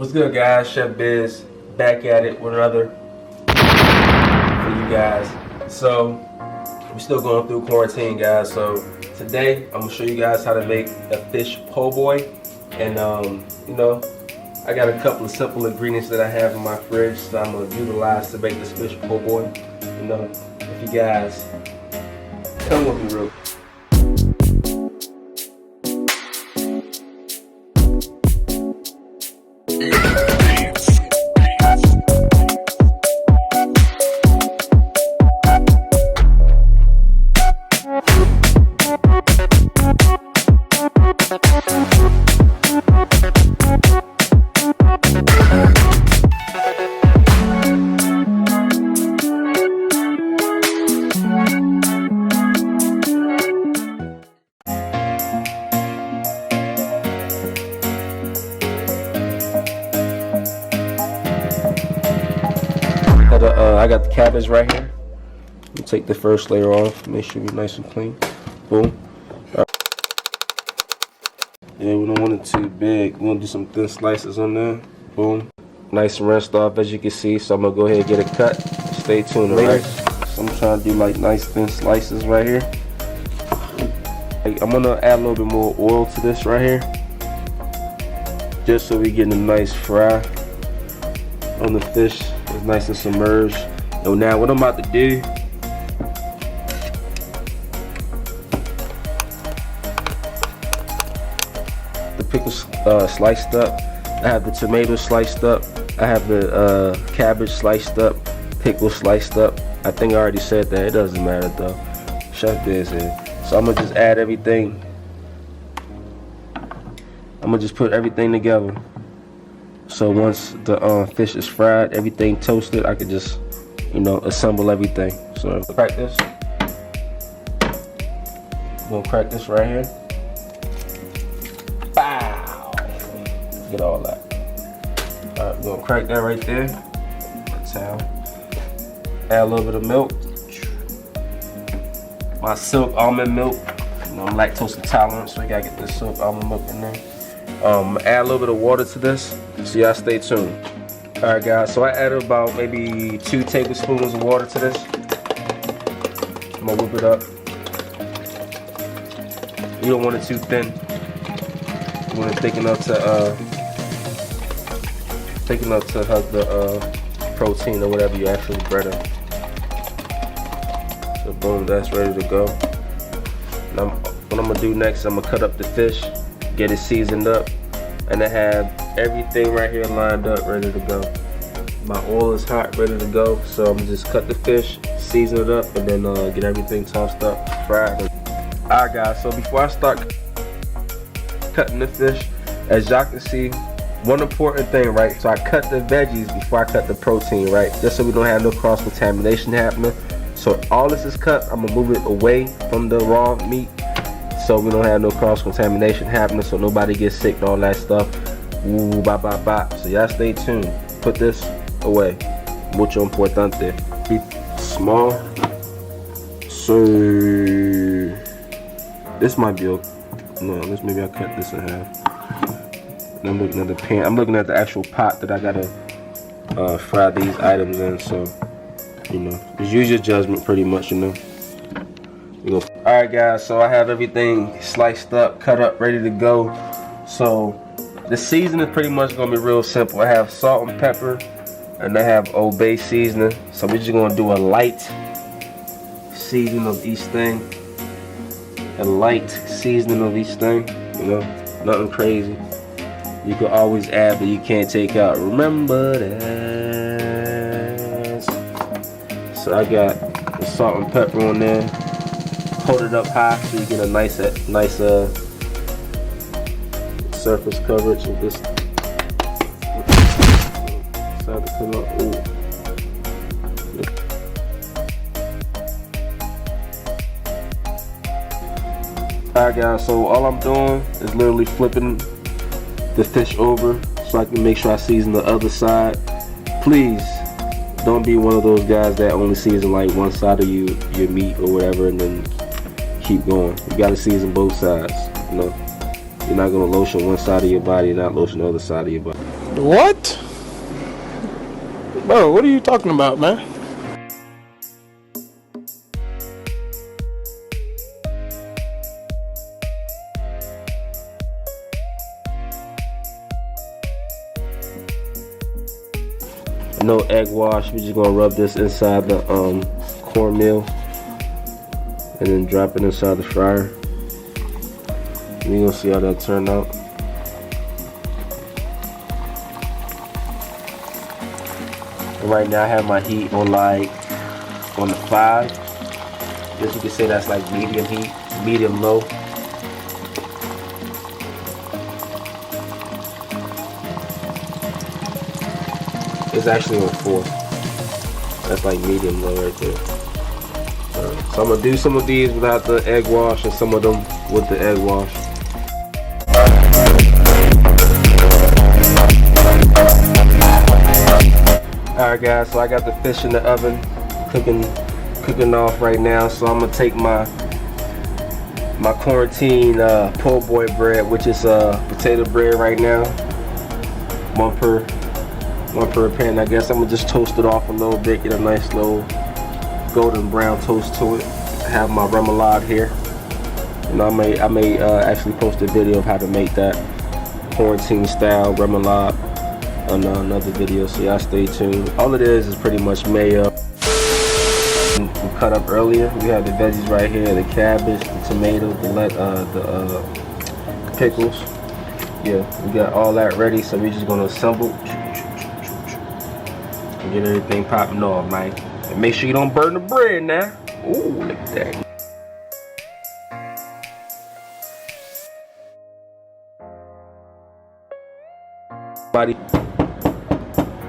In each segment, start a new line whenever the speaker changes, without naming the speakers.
What's good, guys? ChefBiz back at it with another for you guys. So we're still going through quarantine, guys. So today I'm gonna show you guys how to make a fish po' boy, and you know, I got a couple of simple ingredients that I have in my fridge that I'm gonna utilize to make this fish po' boy. You know, if you guys come with me real. I got the cabbage right here. You take the first layer off, make sure you're nice and clean. Boom. Yeah, we don't want it too big. We're gonna do some thin slices on there. Boom. Nice and rinsed off, as you can see. So I'm gonna go ahead and get it cut. Stay tuned, alright? So I'm trying to do like nice thin slices right here. I'm gonna add a little bit more oil to this right here, just so we get a nice fry on the fish. It's nice and submerged. So now what I'm about to do, the pickles sliced up, I have the tomato sliced up, I have the cabbage sliced up, pickles sliced up. I think I already said that, it doesn't matter though. ChefBiz here. So I'm gonna just add everything. I'm gonna just put everything together. So once the fish is fried, everything toasted, I can just, you know, assemble everything. So crack this. We're gonna crack this right here. Bow! Get all that. Alright, we're gonna crack that right there. That's how. Add a little bit of milk. My silk almond milk. You know, I'm lactose intolerant, so you gotta get this silk almond milk in there. Add a little bit of water to this, so y'all stay tuned. Alright guys, so I added about maybe 2 tablespoons of water to this. I'm gonna whip it up. You don't want it too thin. You want it thick enough to have the protein or whatever you actually breading. So boom, that's ready to go. Now what I'm gonna do next, I'm gonna cut up the fish, get it seasoned up, and I have everything right here lined up, ready to go. My oil is hot, ready to go. So I'm gonna just cut the fish, season it up, and then get everything tossed up, fried. Alright guys, so before I start cutting the fish, as y'all can see, one important thing, right? So I cut the veggies before I cut the protein, right? Just so we don't have no cross-contamination happening. So all this is cut, I'm gonna move it away from the raw meat, so we don't have no cross-contamination happening, so nobody gets sick and all that stuff. Ooh, bye bye bye. So y'all stay tuned. Put this away. Mucho importante. Be small. So this might be okay. No, this maybe I cut this in half. And I'm looking at the pan. I'm looking at the actual pot that I gotta fry these items in. So you know, just use your judgment, pretty much. You know. Alright guys, so I have everything sliced up, cut up, ready to go. So the seasoning is pretty much gonna be real simple. I have salt and pepper, and I have Old Bay seasoning. So we're just gonna do a light seasoning of each thing. A light seasoning of each thing, you know, nothing crazy. You can always add, but you can't take out. Remember that. So I got the salt and pepper on there. Hold it up high so you get a nice surface coverage of this. Side to come up. Alright guys, so all I'm doing is literally flipping the fish over so I can make sure I season the other side. Please don't be one of those guys that only season like one side of your meat or whatever and then keep going. You gotta season both sides, you know. You're not gonna lotion one side of your body and not lotion the other side of your body.
What? Bro, what are you talking about, man?
No egg wash. We're just gonna rub this inside the cornmeal and then drop it inside the fryer. We're gonna see how that turned out. And right now I have my heat on on the 5. Guess you could say that's like medium heat, medium low. It's actually on 4. That's like medium low right there. So I'm gonna do some of these without the egg wash and some of them with the egg wash. Alright guys, so I got the fish in the oven cooking off right now. So I'm gonna take my quarantine po' boy bread, which is potato bread right now. One per pan. I guess I'm gonna just toast it off a little bit, get a nice little golden brown toast to it. I have my remoulade here. You know, I may actually post a video of how to make that quarantine style remoulade on another video, so y'all stay tuned. All it is pretty much mayo. We cut up earlier. We have the veggies right here: the cabbage, the tomato, the pickles. Yeah, we got all that ready. So we're just gonna assemble. Get everything popping off, man. And make sure you don't burn the bread now. Ooh, look at that.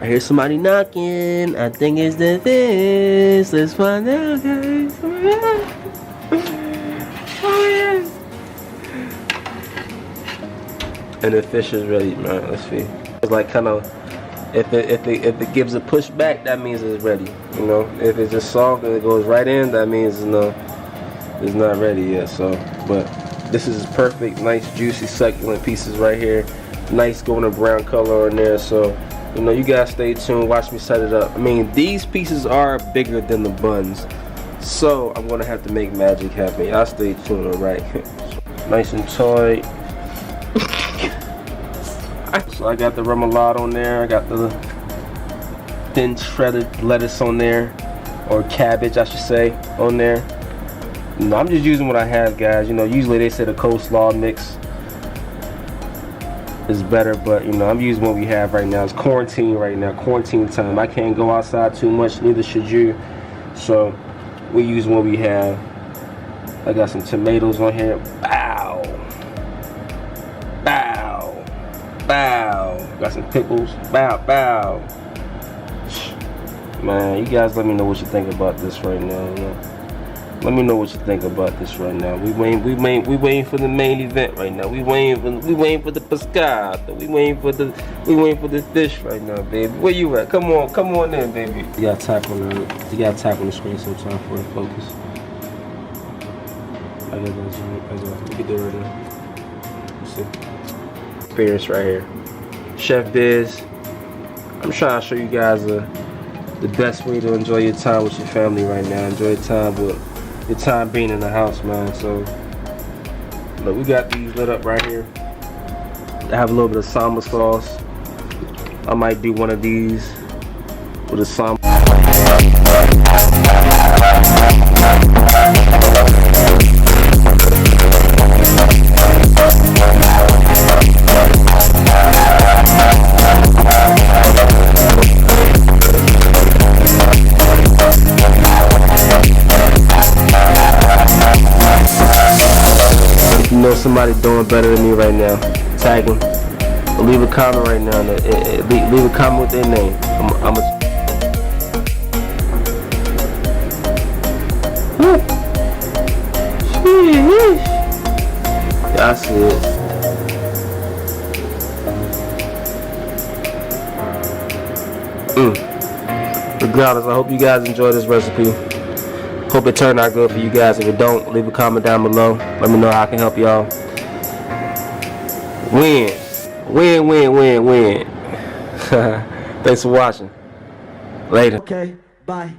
I hear somebody knocking. I think it's the fish. Let's find out, guys. Oh, yeah. And the fish is ready, man. Let's see. It's like kind of. If it gives a push back, that means it's ready. You know, if it's just soft and it goes right in, that means it's not ready yet. So, but this is perfect, nice, juicy, succulent pieces right here. Nice golden brown color in there. So, you know, you guys stay tuned. Watch me set it up. I mean, these pieces are bigger than the buns, so I'm gonna have to make magic happen. Y'all stay tuned, alright? Nice and tight. So I got the remoulade on there. I got the thin shredded lettuce on there, or cabbage I should say, on there. You know, I'm just using what I have, guys. You know, usually they say the coleslaw mix is better, but you know, I'm using what we have right now. It's quarantine right now, quarantine time. I can't go outside too much, neither should you. So we use what we have. I got some tomatoes on here. Bow. Bow. Bow. Got some pickles. Bow, bow. Man, you guys let me know what you think about this right now. You know? Let me know what you think about this right now. We waiting for the main event right now. We waiting for the pescado. We waiting for the fish right now, baby. Where you at? Come on in, baby. You gotta tap on the screen sometime for it focus. I got that. We can do it right now. Let's see. Experience right here. ChefBiz. I'm trying to show you guys the best way to enjoy your time with your family right now. Enjoy your time being in the house, man. So look, we got these lit up right here. I have a little bit of samba sauce. I might do one of these with a samba. You know somebody doing better than me right now, tag them. Leave a comment right now. Leave a comment with their name. I'm a yeah, I see it. Regardless, I hope you guys enjoy this recipe. Hope it turned out good for you guys. If it don't, leave a comment down below. Let me know how I can help y'all. Win. Win, win, win, win. Thanks for watching. Later.
Okay, bye.